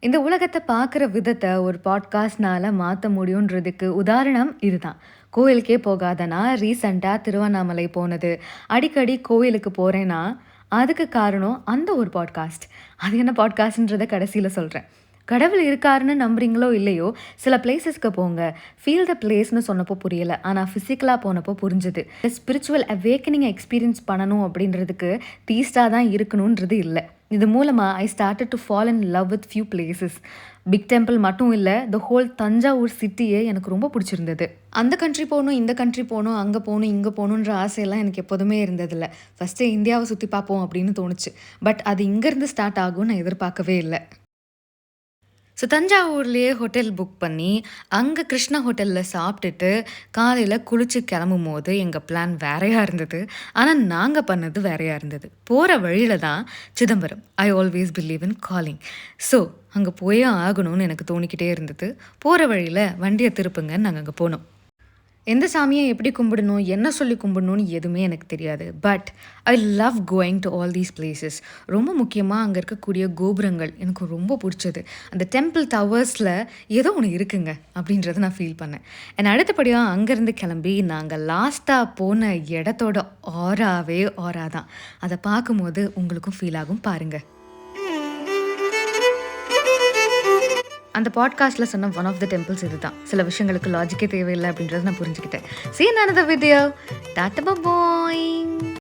இந்த உலகத்த பார்க்குற விதத்த ஒரு பாட்காஸ்ட்னால மாத்த முடியுன்றதுக்கு உதாரணம் இதுதான். கோயிலுக்கே போகாத நான் ரீசென்ட்டா திருவண்ணாமலை போனது. அடிக்கடி கோயிலுக்கு போறேன்னா, அதுக்கு காரணம் அந்த ஒரு பாட்காஸ்ட். அது என்ன பாட்காஸ்ட்ன்றத கடைசில சொல்றேன். கடவுள் இருக்காருன்னு நம்புறீங்களோ இல்லையோ, சில பிளேஸஸ்க்கு போங்க. ஃபீல் த பிளேஸ்ன்னு சொன்னப்போ புரியல. ஆனா ஃபிசிக்கலா போனப்போ புரிஞ்சது. ஸ்பிரிச்சுவல் அவேக்கனிங் எக்ஸ்பீரியன்ஸ் பண்ணணும் அப்படின்றதுக்கு தீஸ்டா தான் இருக்கணுன்றது இல்ல. இது மூலமா I started to fall in love with few places. Big temple மட்டும் இல்ல, த ஹோல் தஞ்சாவூர் சிட்டியே எனக்கு ரொம்ப பிடிச்சிருந்தது. அந்த கண்ட்ரி போகணும், இந்த கண்ட்ரி போகணும், அங்கே போகணும், இங்கே போகணுன்ற ஆசையெல்லாம் எனக்கு எப்போதுமே இருந்ததில்ல. ஃபஸ்ட்டு இந்தியாவை சுற்றி பார்ப்போம் அப்படின்னு தோணுச்சு. பட் அது இங்கேருந்து ஸ்டார்ட் ஆகும்னு நான் எதிர்பார்க்கவே இல்லை. ஸோ தஞ்சாவூர்லேயே ஹோட்டல் புக் பண்ணி, அங்கே கிருஷ்ணா ஹோட்டலில் சாப்பிட்டுட்டு, காலையில் குளிச்சு கிளம்பும்போது எங்கள் பிளான் வேறையா இருந்தது. ஆனால் நாங்கள் பண்ணது வேறையா இருந்தது. போகிற வழியில தான் Chidambaram. I always believe in calling. So அங்கே போயே ஆகணும்னு எனக்கு தோணிக்கிட்டே இருந்தது. போகிற வழியில் வண்டியை திருப்புங்கன்னு நாங்கள் அங்கே போனோம். எந்த சாமியை எப்படி கும்பிடணும், என்ன சொல்லி கும்பிடணும்னு எதுவுமே எனக்கு தெரியாது. But I love going to all these places. ரொம்ப முக்கியமாக அங்கே இருக்கக்கூடிய கோபுரங்கள் எனக்கு ரொம்ப பிடிச்சது. அந்த டெம்பிள் டவர்ஸில் ஏதோ ஒன்று இருக்குங்க அப்படின்றத நான் ஃபீல் பண்ணேன். அண்ட் அடுத்தபடியாக அங்கேருந்து கிளம்பி நாங்கள் லாஸ்ட்டாக போன இடத்தோட ஆராவே ஆரா தான். அதை பார்க்கும்போது உங்களுக்கும் ஃபீல் ஆகும் பாருங்கள். அந்த பாட்காஸ்ட்டில் சொன்ன ஒன் ஆஃப் த டெம்பிள்ஸ் இதுதான். சில விஷயங்களுக்கு லாஜிக்கே தேவையில்லை அப்படின்றத நான் புரிஞ்சுக்கிட்டேன். See you in another video. Tata bye bye.